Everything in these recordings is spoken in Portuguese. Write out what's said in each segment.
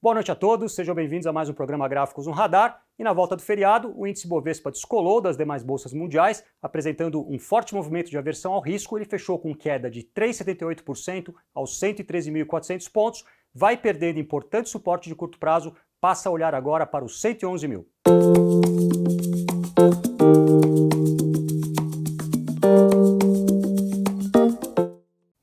Boa noite a todos, sejam bem-vindos a mais um programa Gráficos no Radar. E na volta do feriado, o índice Bovespa descolou das demais bolsas mundiais, apresentando um forte movimento de aversão ao risco. Ele fechou com queda de 3,78% aos 113.400 pontos, vai perdendo importante suporte de curto prazo, passa a olhar agora para os 111 mil.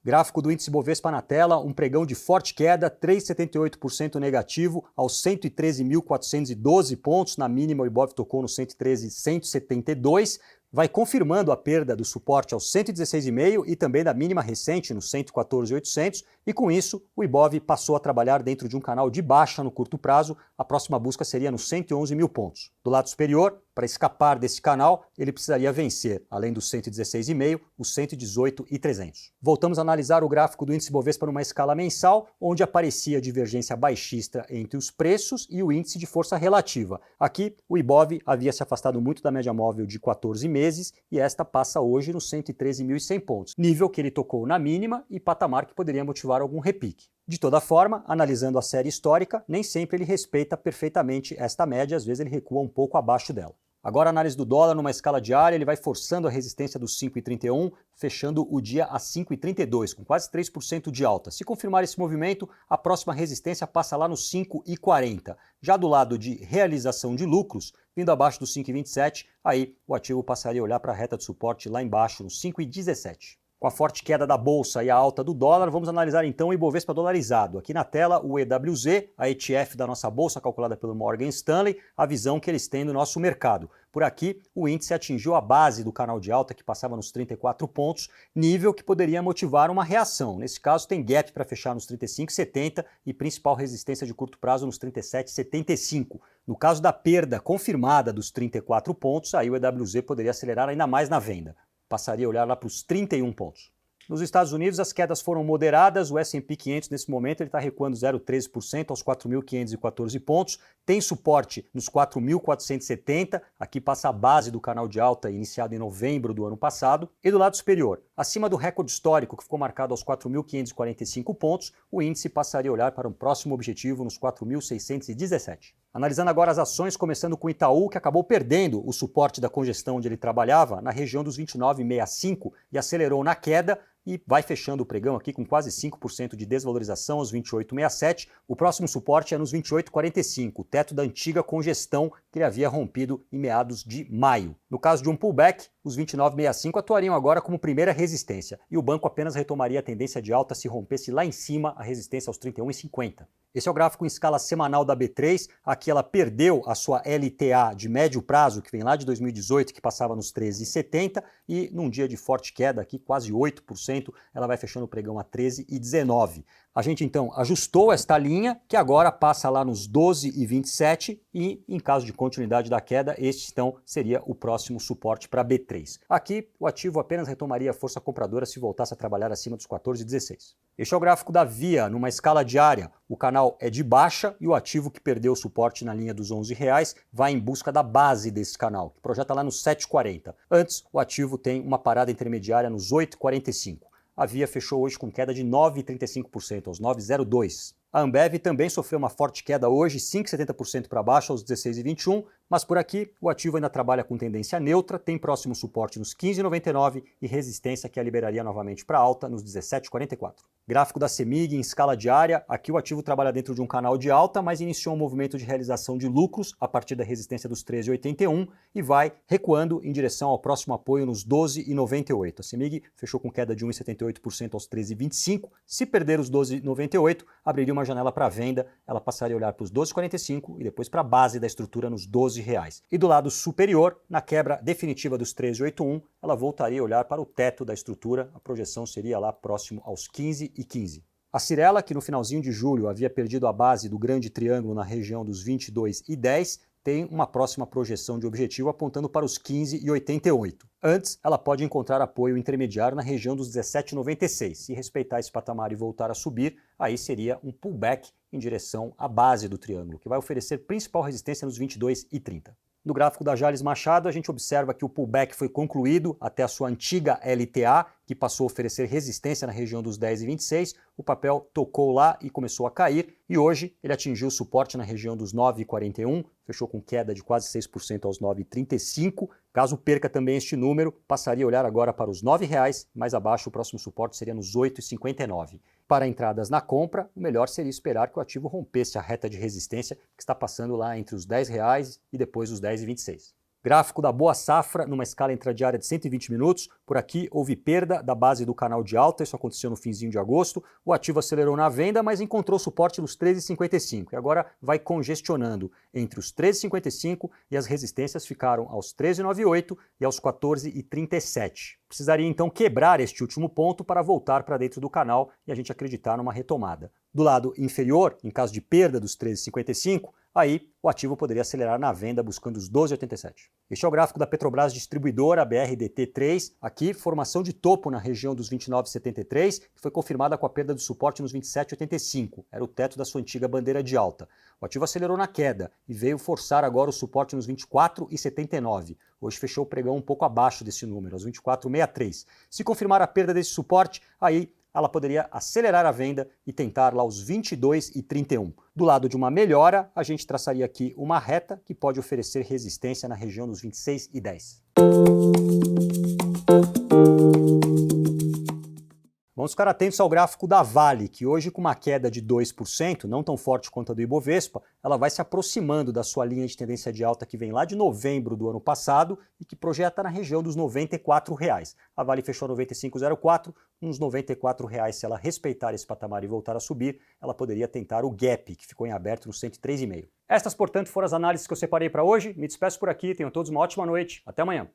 Gráfico do índice Bovespa na tela, um pregão de forte queda, 3,78% negativo aos 113.412 pontos, na mínima o Ibov tocou no 113.172, vai confirmando a perda do suporte aos 116,5 e também da mínima recente no 114.800, e com isso o Ibov passou a trabalhar dentro de um canal de baixa no curto prazo. A próxima busca seria nos 111 mil pontos. Do lado superior, para escapar desse canal, ele precisaria vencer, além dos 116,5, os 118.300. Voltamos a analisar o gráfico do índice Bovespa numa escala mensal, onde aparecia a divergência baixista entre os preços e o índice de força relativa. Aqui, o Ibov havia se afastado muito da média móvel de 14 meses e esta passa hoje nos 113.100 pontos, nível que ele tocou na mínima e patamar que poderia motivar algum repique. De toda forma, analisando a série histórica, nem sempre ele respeita perfeitamente esta média, às vezes ele recua um pouco abaixo dela. Agora a análise do dólar numa escala diária, ele vai forçando a resistência dos 5,31, fechando o dia a 5,32, com quase 3% de alta. Se confirmar esse movimento, a próxima resistência passa lá nos 5,40. Já do lado de realização de lucros, vindo abaixo dos 5,27, aí o ativo passaria a olhar para a reta de suporte lá embaixo, nos 5,17. Com a forte queda da bolsa e a alta do dólar, vamos analisar então o Ibovespa dolarizado. Aqui na tela, o EWZ, a ETF da nossa bolsa calculada pelo Morgan Stanley, a visão que eles têm do nosso mercado. Por aqui, o índice atingiu a base do canal de alta, que passava nos 34 pontos, nível que poderia motivar uma reação. Nesse caso, tem gap para fechar nos 35,70 e principal resistência de curto prazo nos 37,75. No caso da perda confirmada dos 34 pontos, aí o EWZ poderia acelerar ainda mais na venda. Passaria a olhar lá para os 31 pontos. Nos Estados Unidos, as quedas foram moderadas, o S&P 500 nesse momento está recuando 0,13% aos 4.514 pontos, tem suporte nos 4.470, aqui passa a base do canal de alta iniciado em novembro do ano passado, e do lado superior, acima do recorde histórico que ficou marcado aos 4.545 pontos, o índice passaria a olhar para um próximo objetivo nos 4.617. Analisando agora as ações, começando com o Itaú, que acabou perdendo o suporte da congestão onde ele trabalhava, na região dos 29,65 e acelerou na queda e vai fechando o pregão aqui com quase 5% de desvalorização aos 28,67. O próximo suporte é nos 28,45, o teto da antiga congestão que ele havia rompido em meados de maio. No caso de um pullback, os 29,65 atuariam agora como primeira resistência e o banco apenas retomaria a tendência de alta se rompesse lá em cima a resistência aos 31,50. Esse é o gráfico em escala semanal da B3, aqui ela perdeu a sua LTA de médio prazo, que vem lá de 2018, que passava nos 13,70, e num dia de forte queda, aqui quase 8%, ela vai fechando o pregão a 13,19. A gente então ajustou esta linha, que agora passa lá nos 12,27 e em caso de continuidade da queda, este então seria o próximo suporte para B3. Aqui o ativo apenas retomaria a força compradora se voltasse a trabalhar acima dos 14,16. Este é o gráfico da Via, numa escala diária. O canal é de baixa e o ativo que perdeu o suporte na linha dos R$11 vai em busca da base desse canal, que projeta lá nos 7,40. Antes, o ativo tem uma parada intermediária nos 8,45. A Via fechou hoje com queda de 9,35% aos 9,02. A Ambev também sofreu uma forte queda hoje, 5,70% para baixo aos 16,21, mas por aqui o ativo ainda trabalha com tendência neutra, tem próximo suporte nos 15,99 e resistência que a liberaria novamente para alta nos 17,44. Gráfico da CEMIG em escala diária, aqui o ativo trabalha dentro de um canal de alta, mas iniciou um movimento de realização de lucros a partir da resistência dos 13,81 e vai recuando em direção ao próximo apoio nos 12,98. A CEMIG fechou com queda de 1,78% aos 13,25. Se perder os 12,98, abriria uma janela para venda, ela passaria a olhar para os 12,45 e depois para a base da estrutura nos R$12. E do lado superior, na quebra definitiva dos 13,81, ela voltaria a olhar para o teto da estrutura, a projeção seria lá próximo aos 15,15. A Cyrela, que no finalzinho de julho havia perdido a base do grande triângulo na região dos 22,10, tem uma próxima projeção de objetivo apontando para os 15,88. Antes, ela pode encontrar apoio intermediário na região dos 17,96. Se respeitar esse patamar e voltar a subir, aí seria um pullback em direção à base do triângulo, que vai oferecer principal resistência nos 22,30. No gráfico da Jalles Machado, a gente observa que o pullback foi concluído até a sua antiga LTA, que passou a oferecer resistência na região dos 10,26. O papel tocou lá e começou a cair, e hoje ele atingiu o suporte na região dos 9,41, fechou com queda de quase 6% aos 9,35. Caso perca também este número, passaria a olhar agora para os R$ 9,00, mais abaixo o próximo suporte seria nos 8,59. Para entradas na compra, o melhor seria esperar que o ativo rompesse a reta de resistência que está passando lá entre os R$ 10,00 e depois os 10,26. Gráfico da Boa Safra numa escala intradiária de 120 minutos. Por aqui houve perda da base do canal de alta, isso aconteceu no finzinho de agosto. O ativo acelerou na venda, mas encontrou suporte nos 13,55 e agora vai congestionando entre os 13,55 e as resistências ficaram aos 13,98 e aos 14,37. Precisaria então quebrar este último ponto para voltar para dentro do canal e a gente acreditar numa retomada. Do lado inferior, em caso de perda dos 13,55, aí o ativo poderia acelerar na venda buscando os 12,87. Este é o gráfico da Petrobras Distribuidora, BRDT3. Aqui, formação de topo na região dos 29,73, que foi confirmada com a perda do suporte nos 27,85. Era o teto da sua antiga bandeira de alta. O ativo acelerou na queda e veio forçar agora o suporte nos 24,79. Hoje fechou o pregão um pouco abaixo desse número, aos 24,63. Se confirmar a perda desse suporte, aí ela poderia acelerar a venda e tentar lá os 22,31. Do lado de uma melhora, a gente traçaria aqui uma reta que pode oferecer resistência na região dos 26,10. Vamos ficar atentos ao gráfico da Vale, que hoje com uma queda de 2%, não tão forte quanto a do Ibovespa, ela vai se aproximando da sua linha de tendência de alta que vem lá de novembro do ano passado e que projeta na região dos R$ 94,00. A Vale fechou 95,04, uns R$ 94,00. Se ela respeitar esse patamar e voltar a subir, ela poderia tentar o gap, que ficou em aberto no 103,5. Estas, portanto, foram as análises que eu separei para hoje. Me despeço por aqui, tenham todos uma ótima noite. Até amanhã.